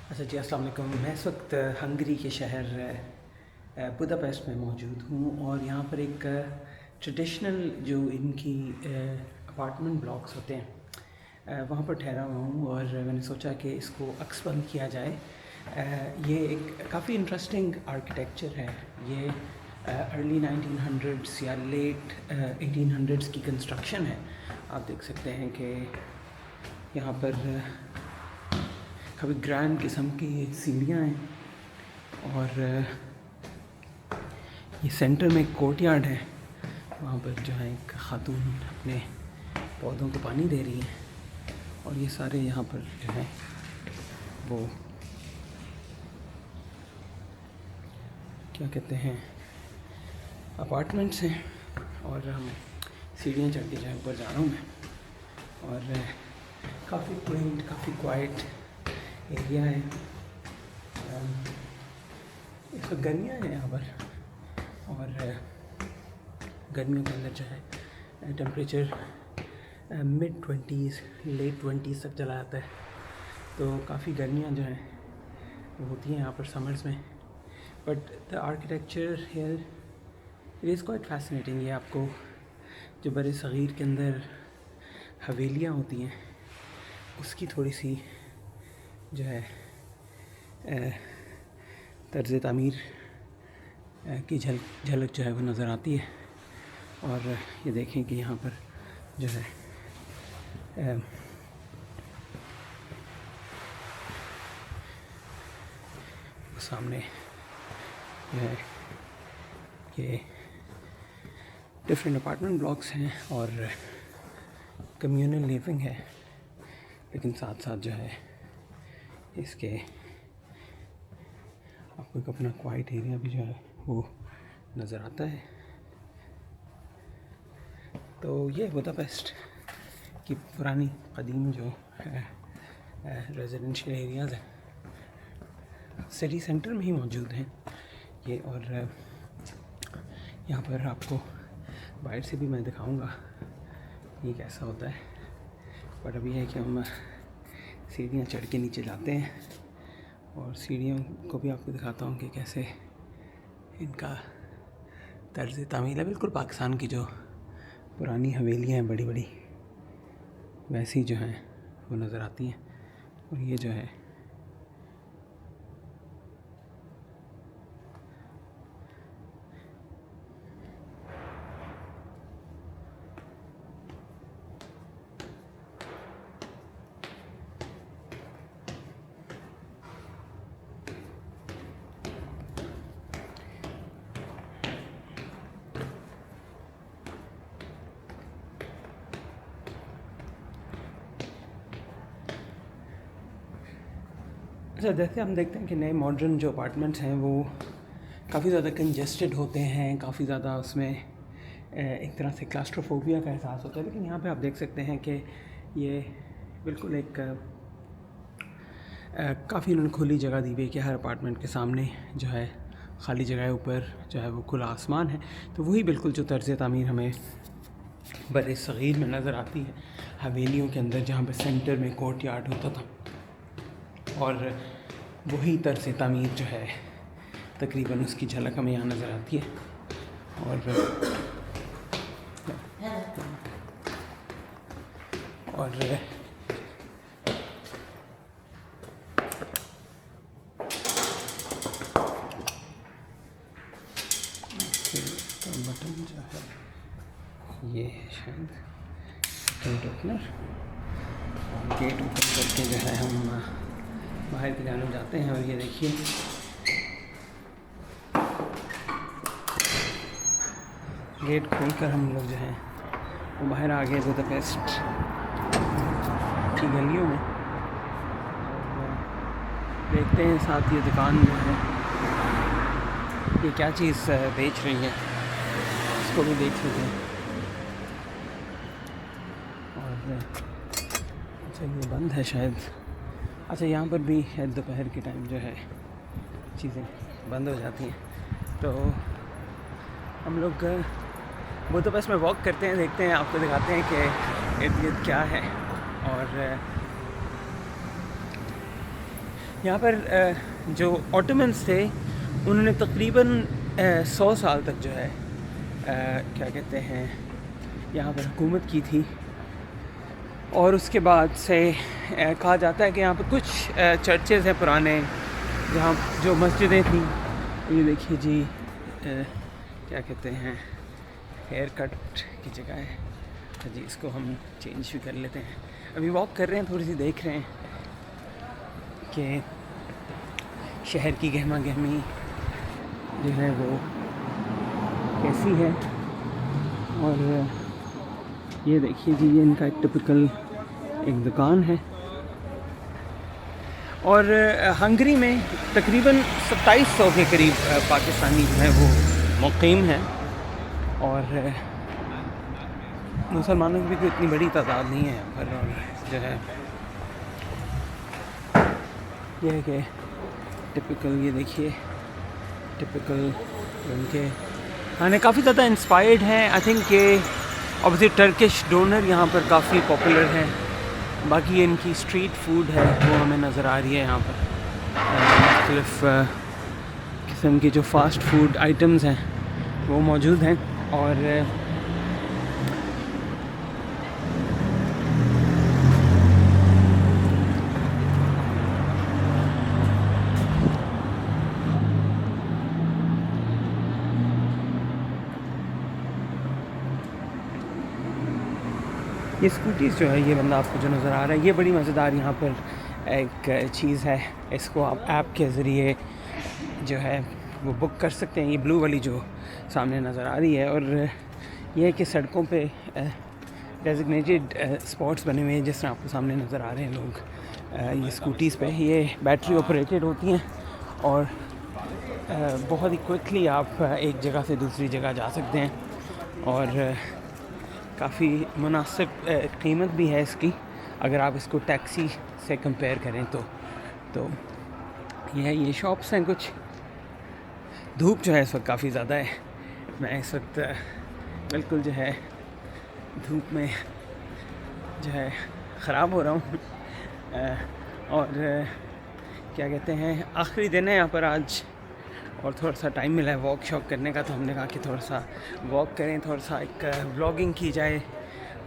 अच्छा जी, अस्सलाम वालेकुम। मैं इस वक्त हंगरी के शहर बुदापेस्ट में मौजूद हूँ और यहाँ पर एक ट्रेडिशनल जो इनकी अपार्टमेंट ब्लॉक्स होते हैं वहाँ पर ठहरा हुआ हूँ और मैंने सोचा कि इसको अक्सबंद किया जाए। ये एक काफ़ी इंटरेस्टिंग आर्किटेक्चर है। ये अर्ली 1900s या लेट 1800s की कंस्ट्रक्शन है। आप देख सकते हैं कि यहाँ पर काफ़ी ग्रैंड किस्म की सीढ़ियाँ हैं और ये सेंटर में एक कोर्टयार्ड है। वहाँ पर जो है एक खातून अपने पौधों को पानी दे रही है और ये सारे यहाँ पर जो है वो क्या कहते हैं अपार्टमेंट्स हैं और हम सीढ़ियाँ चढ़ के जो है ऊपर जा रहा हूँ मैं। और काफ़ी क्लीन, काफ़ी क्वाइट एरिया है। इस वक्त गर्मियाँ हैं यहाँ पर और गर्मियों के अंदर जो है temperature mid 20s late 20s तक चला जाता है, तो काफ़ी गर्मियाँ जो हैं वो होती हैं यहाँ पर समर्स में। But the architecture here it is quite fascinating. ये आपको जो बड़े सग़ीर के अंदर हवेलियाँ होती हैं उसकी थोड़ी सी जो है तर्ज़ तामीर की झलक जो है वो नज़र आती है। और ये देखें कि यहाँ पर जो है सामने जो है ये डिफरेंट अपार्टमेंट ब्लॉक्स हैं और कम्यूनल लिविंग है, लेकिन साथ साथ जो है इसके आपको एक अपना क्वाइट एरिया भी जो है वो नज़र आता है। तो ये बुदापेस्ट की पुरानी कदीम जो है रेजिडेंशियल एरियाज़ हैं, सिटी सेंटर में ही मौजूद हैं ये। और यहाँ पर आपको बाहर से भी मैं दिखाऊंगा ये कैसा होता है, पर अभी है कि हम सीढ़ियाँ चढ़ के नीचे जाते हैं और सीढ़ियों को भी आपको दिखाता हूँ कि कैसे इनका तर्ज़ तामील है। बिल्कुल पाकिस्तान की जो पुरानी हवेलियाँ हैं बड़ी बड़ी वैसी जो हैं वो नज़र आती हैं। और ये जो है अच्छा, जैसे हम देखते हैं कि नए मॉडर्न जो अपार्टमेंट्स हैं वो काफ़ी ज़्यादा कंजेस्टेड होते हैं, काफ़ी ज़्यादा उसमें एक तरह से क्लास्ट्रोफोबिया का एहसास होता है। लेकिन यहाँ पे आप देख सकते हैं कि ये बिल्कुल एक काफ़ी उन्होंने खुली जगह दी हुई है कि हर अपार्टमेंट के सामने जो है खाली जगह है, ऊपर जो है वो खुला आसमान है। तो वही बिल्कुल जो तर्ज़ तामीर हमें बड़े सग़ीर में नज़र आती है हवेलियों के अंदर, जहाँ पर सेंटर में कोर्टयार्ड होता था, और वही तर्ज़ तामीर जो है तकरीबन उसकी झलक हमें यहाँ नज़र आती है। और बटन जो है ये है शायद गेट ओपनर। गेट ओपन करके जो है हम बाहर की जाने जाते हैं। और ये देखिए गेट खोलकर हम लोग जो हैं वो बाहर आ गए बुदापेस्ट की गलियों में। और देखते हैं साथ ये दुकान जो है ये क्या चीज़ बेच रही है, इसको भी देख लेते हैं। और अच्छा, ये बंद है शायद। अच्छा, यहाँ पर भी दोपहर के टाइम जो है चीज़ें बंद हो जाती हैं। तो हम लोग बुदापेस्ट में वॉक करते हैं, देखते हैं, आपको दिखाते हैं कि इर्द गिर्द क्या है। और यहाँ पर जो ऑटोमन्स थे उन्होंने तकरीबन 100 साल तक जो है क्या कहते हैं यहाँ पर हुकूमत की थी। और उसके बाद से कहा जाता है कि यहाँ पर कुछ चर्चेज़ हैं पुराने, जहाँ जो मस्जिदें थी। ये देखिए जी क्या कहते हैं हेयर कट की जगह है। तो जी इसको हम चेंज भी कर लेते हैं। अभी वॉक कर रहे हैं, थोड़ी सी देख रहे हैं कि शहर की गहमा गहमी जो है वो कैसी है। और ये देखिए जी ये इनका एक टिपिकल एक दुकान है। और हंगरी में तकरीबन 2700 के करीब पाकिस्तानी जो है वो मुक़ीम हैं। और मुसलमानों की भी कोई इतनी बड़ी तादाद नहीं है यहाँ पर। और जो है ये है कि टिपिकल, ये देखिए टिपिकल उनके खाने काफ़ी ज़्यादा इंस्पायर्ड हैं। आई थिंक कि ऑब्वियसली टर्किश डोनर यहाँ पर काफ़ी पॉपुलर हैं। बाकी इनकी स्ट्रीट फूड है वो हमें नज़र आ रही है यहाँ पर। मुख्तलिफ़ किस्म की जो फ़ास्ट फूड आइटम्स हैं वो मौजूद हैं। और ये स्कूटीज़ जो है, ये बंदा आपको जो नज़र आ रहा है, ये बड़ी मज़ेदार यहाँ पर एक चीज़ है। इसको आप ऐप के ज़रिए जो है वो बुक कर सकते हैं। ये ब्लू वाली जो सामने नज़र आ रही है। और ये है कि सड़कों पे डेजिग्नेटेड स्पॉट्स बने हुए हैं, जिस तरह आपको सामने नज़र आ रहे हैं लोग ये स्कूटीज़ पे। ये बैटरी ऑपरेटेड होती हैं और बहुत ही क्विकली आप एक जगह से दूसरी जगह जा सकते हैं। और काफ़ी मुनासिब कीमत भी है इसकी, अगर आप इसको टैक्सी से कंपेयर करें तो ये शॉप्स हैं कुछ। धूप जो है इस वक्त काफ़ी ज़्यादा है। मैं इस वक्त बिल्कुल जो है धूप में जो है ख़राब हो रहा हूँ। और क्या कहते हैं आखिरी दिन है यहाँ पर आज, और थोड़ा सा टाइम मिला है वॉक शॉक करने का, तो हमने कहा कि थोड़ा सा वॉक करें, थोड़ा सा एक व्लॉगिंग की जाए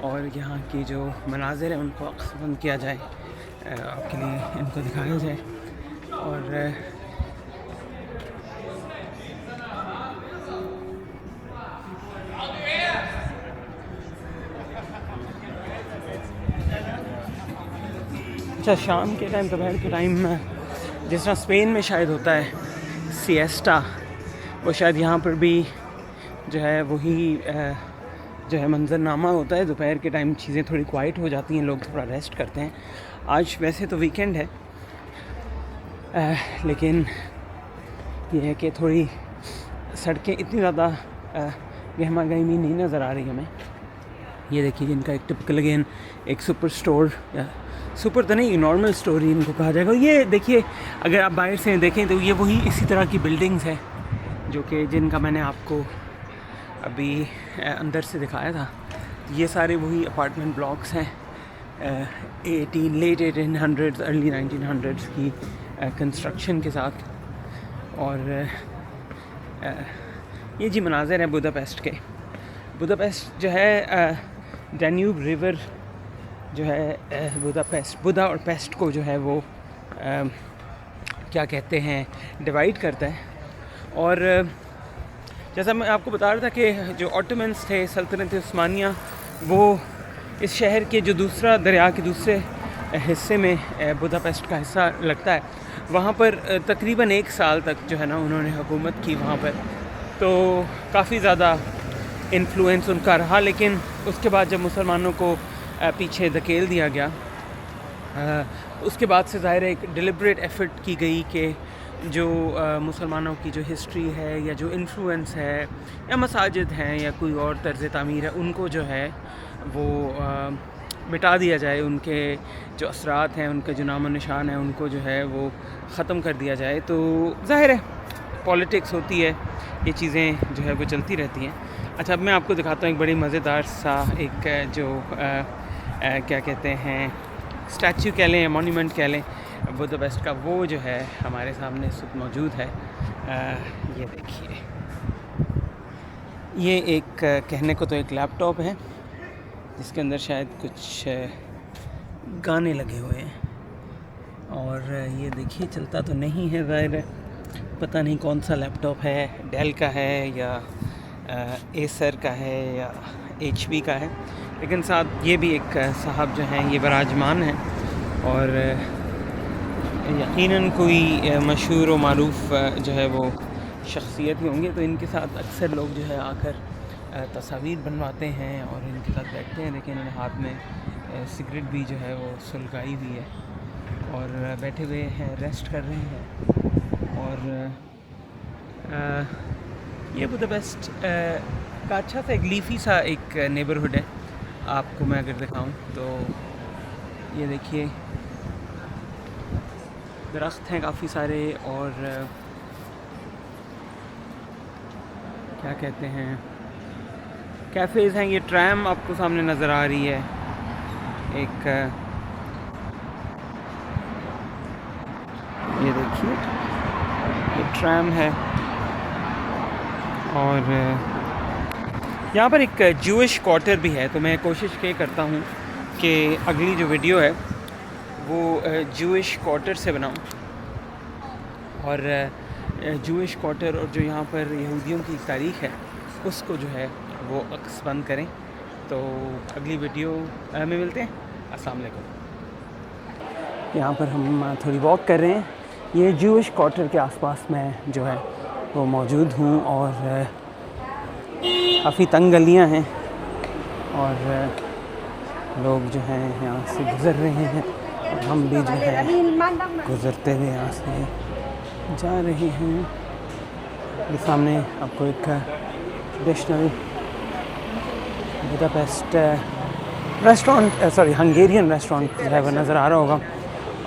और यहाँ की जो मनाज़िर हैं उनको अक्सर किया जाए, आपके लिए इनको दिखाया जाए। और अच्छा, शाम के टाइम, दोपहर के टाइम, जिस तरह स्पेन में शायद होता है सिएस्टा, वो शायद यहाँ पर भी जो है वही जो है मंजरनामा होता है। दोपहर के टाइम चीज़ें थोड़ी क्वाइट हो जाती हैं, लोग थोड़ा रेस्ट करते हैं। आज वैसे तो वीकेंड है, लेकिन ये है कि थोड़ी सड़कें इतनी ज़्यादा गहमा गहमी नहीं नज़र आ रही हमें। ये देखिए इनका एक टिपिकल अगेन एक सुपर स्टोर, सुपर तो नहीं, नॉर्मल स्टोर ही इनको कहा जाएगा। ये देखिए अगर आप बाहर से देखें तो ये वही इसी तरह की बिल्डिंग्स है जो कि जिनका मैंने आपको अभी अंदर से दिखाया था। ये सारे वही अपार्टमेंट ब्लॉक्स हैं, लेट 1800s अर्ली 1900s की कंस्ट्रक्शन के साथ। और ये जी मनाज़िर हैं बुदापेस्ट के। बुदापेस्ट जो है डैन्यूब रिवर जो है बुदा और पेस्ट को जो है वो क्या कहते हैं डिवाइड करता है। और जैसा मैं आपको बता रहा था कि जो ऑटोमन्स थे, सल्तनत उस्मानिया, वो इस शहर के जो दूसरा दरिया के दूसरे हिस्से में बुदापेस्ट का हिस्सा लगता है, वहाँ पर तकरीबन 1 साल तक जो है ना उन्होंने हुकूमत की वहाँ पर। तो काफ़ी ज़्यादा इन्फ्लुएंस उनका रहा। लेकिन उसके बाद जब मुसलमानों को पीछे धकेल दिया गया, उसके बाद से ज़ाहिर है एक डिलिब्रेट एफ़र्ट की गई कि जो मुसलमानों की जो हिस्ट्री है या जो इन्फ्लुएंस है या मसाजिद हैं या कोई और तर्ज़ तामीर है, उनको जो है वो मिटा दिया जाए। उनके जो असरात हैं, उनके जो नाम निशान हैं, उनको जो है वो ख़त्म कर दिया जाए। तो ज़ाहिर है पॉलिटिक्स होती है, ये चीज़ें जो है वो चलती रहती हैं। अच्छा, अब मैं आपको दिखाता हूँ एक बड़ी मज़ेदार सा एक जो क्या कहते हैं स्टैचू कह लें या मोन्यूमेंट कह लें, बुदापेस्ट का वो जो है हमारे सामने इस वक्त मौजूद है। ये देखिए, ये एक कहने को तो एक लैपटॉप है जिसके अंदर शायद कुछ गाने लगे हुए हैं, और ये देखिए चलता तो नहीं है, ज़ाहिर है पता नहीं कौन सा लैपटॉप है, डेल का है या एसर का है या HP का है, लेकिन साथ ये भी एक साहब जो हैं ये विराजमान हैं और यकीनन कोई मशहूर और मारूफ़ जो है वो शख्सियत ही होंगे। तो इनके साथ अक्सर लोग जो है आकर तस्वीर बनवाते हैं और इनके साथ बैठते हैं। देखिए इन्होंने हाथ में सिगरेट भी जो है वो सुलगाई हुई है और बैठे हुए हैं, रेस्ट कर रहे हैं। और ये बुदापेस्ट का अच्छा सा एक लीफी सा एक नेबरहुड है। आपको मैं अगर दिखाऊं तो ये देखिए दरख्त हैं काफ़ी सारे, और क्या कहते हैं कैफ़ेज़ हैं। ये ट्रैम आपको सामने नज़र आ रही है, एक ये देखिए ये ट्रैम है। और यहाँ पर एक जूइश क्वार्टर भी है, तो मैं कोशिश ये करता हूँ कि अगली जो वीडियो है वो जूइश क्वार्टर से बनाऊँ, और जूइश क्वार्टर और जो यहाँ पर यहूदियों की तारीख़ है उसको जो है वो अक्स बंद करें। तो अगली वीडियो में मिलते हैं। अस्सलाम वालेकुम। यहाँ पर हम थोड़ी वॉक कर रहे हैं, ये जूइश क्वार्टर के आसपास मैं जो है वो मौजूद हूँ, और काफ़ी तंग गलियाँ हैं और लोग जो हैं यहाँ से गुज़र रहे हैं, और हम भी जो है गुज़रते हुए यहाँ से जा रहे हैं। ये सामने आपको एक traditional Budapest restaurant, sorry Hungarian restaurant जो है वो नज़र आ रहा होगा।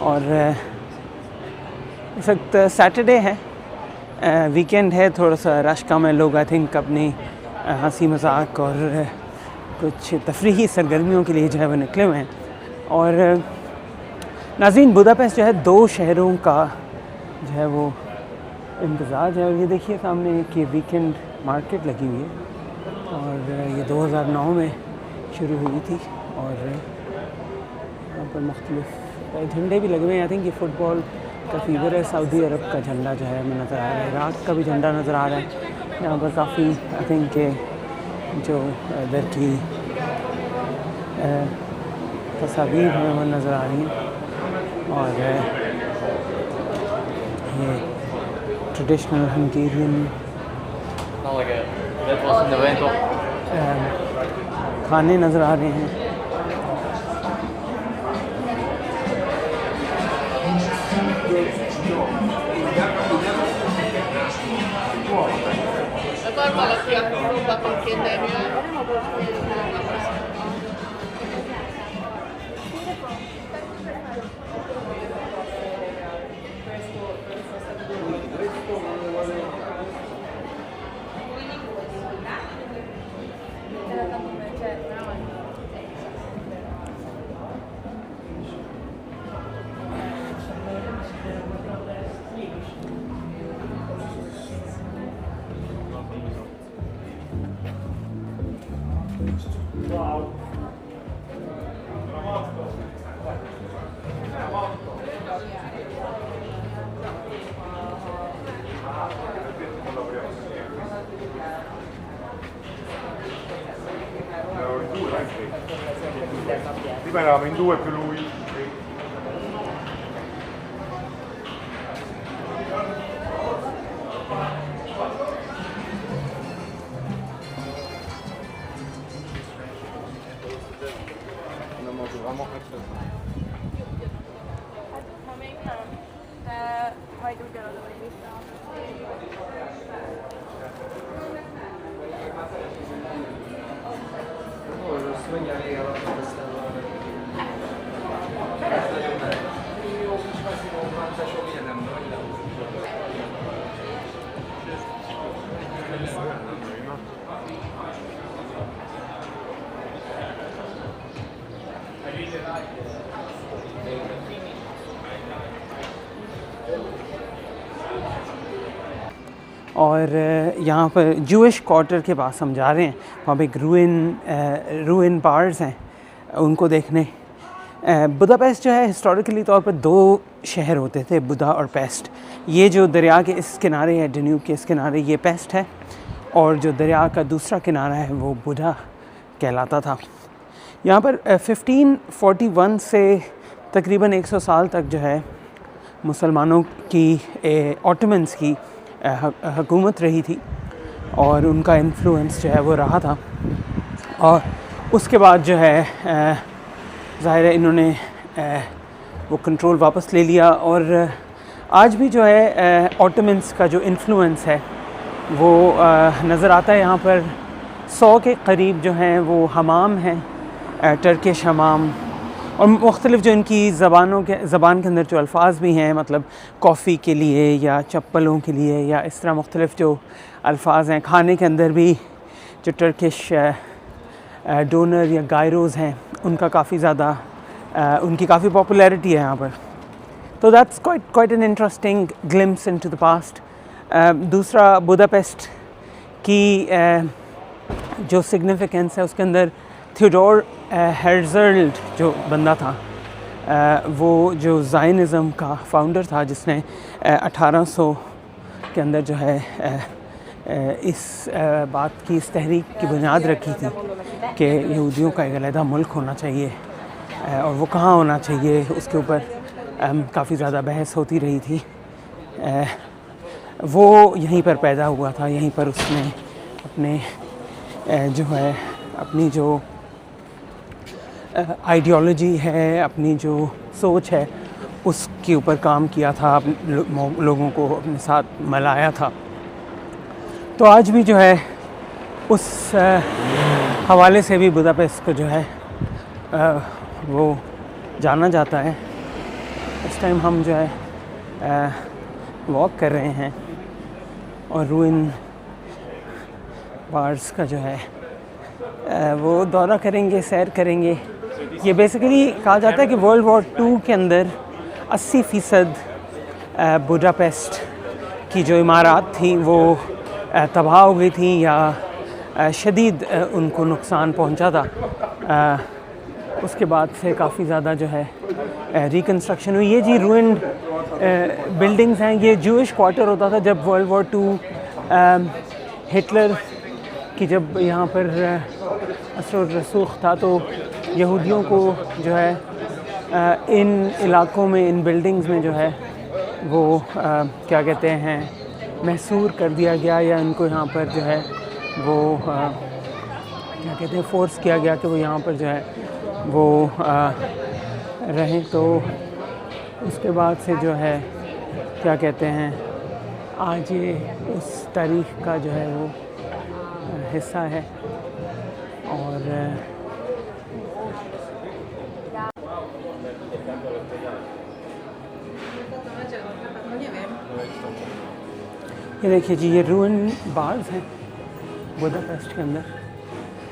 और इस वक्त सैटरडे है, वीकेंड है, थोड़ा सा रश कम है, लोग आई थिंक अपनी हंसी मजाक और कुछ तफरीही सरगर्मियों के लिए जो है वो निकले हुए हैं। और नाज़रीन बुदापेस्ट जो है 2 शहरों का जो है वो इम्तिज़ाज है। और ये देखिए सामने एक वीकेंड मार्केट लगी हुई है, और ये 2009 में शुरू हुई थी, और यहाँ पर मुख्तलिफ झंडे भी लगे हुए हैं। आई थिंक ये फ़ुटबॉल का फीवर है, सऊदी अरब का झंडा जो है हमें नज़र आ रहा है, इराक़ का भी झंडा नज़र आ रहा है। यहाँ पर काफ़ी आई थिंक जो इधर की तस्वीर हमें वो नज़र आ रही हैं, और ये ट्रेडिशनल हंगेरियन खाने नज़र आ रहे हैं। Eravamo in 2 più lui. और यहाँ पर जूइश क्वार्टर के पास हम जा रहे हैं, वहाँ पे एक रूइन बार्स हैं उनको देखने। बुदापेस्ट जो है हिस्टोरिकली तौर पर दो शहर होते थे, बुदा और पेस्ट। ये जो दरिया के इस किनारे है, डन्यूब के इस किनारे, ये पेस्ट है, और जो दरिया का दूसरा किनारा है वो बुदा कहलाता था। यहाँ पर 1541 से तकरीबन 100 साल तक जो है मुसलमानों की ऑटोमन्स की हुकूमत रही थी, और उनका इन्फ्लुएंस जो है वो रहा था। और उसके बाद जो है ज़ाहिर है इन्होंने वो कंट्रोल वापस ले लिया, और आज भी जो है ऑटोमन्स का जो इन्फ्लुएंस है वो नज़र आता है। यहाँ पर 100 के करीब जो हैं वो हमाम हैं, टर्किश हमाम, और मुख्तलिफ़ जो इनकी ज़बान के अंदर जो अल्फाज भी हैं, मतलब कॉफ़ी के लिए या चप्पलों के लिए या इस तरह मुख्तलिफ़ जो अल्फाज हैं। खाने के अंदर भी जो टर्किश डोनर या गायरोज़ हैं उनका काफ़ी ज़्यादा उनकी काफ़ी पॉपुलैरिटी है यहाँ पर। तो that's quite an interesting glimpse into the past. दूसरा बुदापेस्ट की जो सिग्निफिकेंस है उसके अंदर थियोडोर हेrzl जो बंदा था वो जो ज़ायनिज़म का फाउंडर था, जिसने 1800 के अंदर जो है इस बात की, इस तहरीक की बुनियाद रखी थी कि यहूदियों का एक अलहदा मुल्क होना चाहिए, और वो कहाँ होना चाहिए उसके ऊपर काफ़ी ज़्यादा बहस होती रही थी। वो यहीं पर पैदा हुआ था, यहीं पर उसने अपने जो है अपनी जो आइडियोलॉजी है, अपनी जो सोच है, उसके ऊपर काम किया था, लोगों को अपने साथ मिलाया था। तो आज भी जो है उस हवाले से भी बुदापेस्ट को जो है वो जाना जाता है। इस टाइम हम जो है वॉक कर रहे हैं और रूइन बार्स का जो है वो दौरा करेंगे, सैर करेंगे। ये बेसिकली कहा जाता है कि वर्ल्ड वॉर 2 के अंदर 80% बुडापेस्ट की जो इमारत थी वो तबाह हो गई थी या शदीद उनको नुकसान पहुंचा था। उसके बाद से काफ़ी ज़्यादा जो है रिकन्स्ट्रक्शन हुई। ये जी रूइंड बिल्डिंग्स हैं, ये जूइश क्वार्टर होता था जब वर्ल्ड वॉर 2 हिटलर की जब यहाँ पर असर रसूख था, तो यहूदियों को जो है इन इलाकों में, इन बिल्डिंग्स में जो है वो क्या कहते हैं, महसूर कर दिया गया, या इनको यहाँ पर जो है वो क्या कहते हैं, फोर्स किया गया कि वो यहाँ पर जो है वो रहें। तो उसके बाद से जो है क्या कहते हैं, आज ये उस तारीख़ का जो है वो हिस्सा है। और ये देखिए जी, ये रूइन बार्स हैं बुदापेस्ट के अंदर,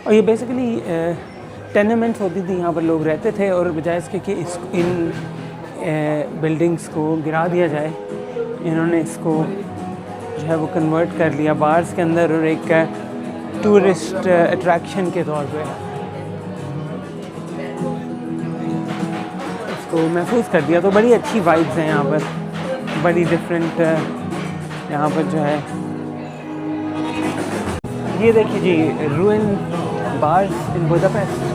और ये बेसिकली टेनेमेंट्स होती थी, यहाँ पर लोग रहते थे, और बजाय इसके कि इन बिल्डिंग्स को गिरा दिया जाए, इन्होंने इसको जो है वो कन्वर्ट कर लिया बार्स के अंदर, और एक टूरिस्ट अट्रैक्शन के तौर पे इसको महफूज कर दिया। तो बड़ी अच्छी वाइब्स हैं यहाँ पर, बड़ी डिफरेंट यहाँ पर जो है। ये देखिए जी, रूइन बार्स इन बुदापेस्ट।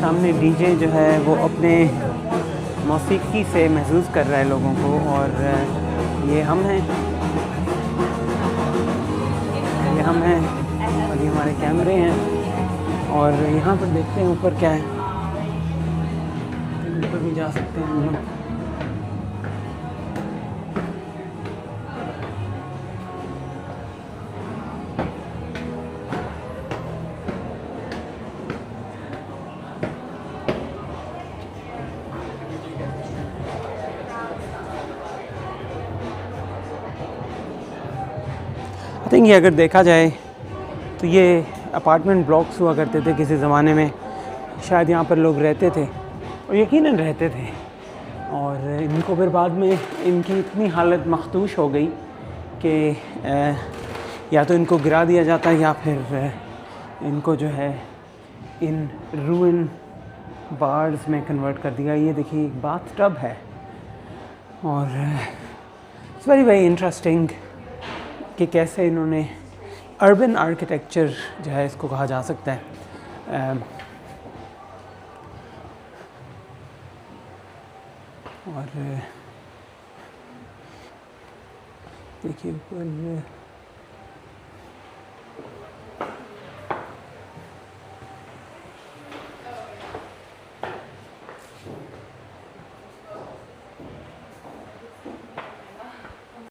सामने डीजे जो है वो अपने मौसीकी से महसूस कर रहा है लोगों को, और ये हम हैं, और ये हमारे कैमरे हैं, और यहाँ पर देखते हैं ऊपर क्या है, ऊपर भी जा सकते हैं हम लोग। आई थिंक ये अगर देखा जाए तो ये अपार्टमेंट ब्लॉक्स हुआ करते थे किसी ज़माने में, शायद यहाँ पर लोग रहते थे, और यकीनन रहते थे, और इनको फिर बाद में इनकी इतनी हालत मखदूश हो गई कि या तो इनको गिरा दिया जाता या फिर इनको जो है इन रूइन बार्स में कन्वर्ट कर दिया। ये देखिए एक बाथ टब है और इट्स वेरी वेरी इंटरेस्टिंग कि कैसे इन्होंने अर्बन आर्किटेक्चर जो है इसको कहा जा सकता है। और देखिए ऊपर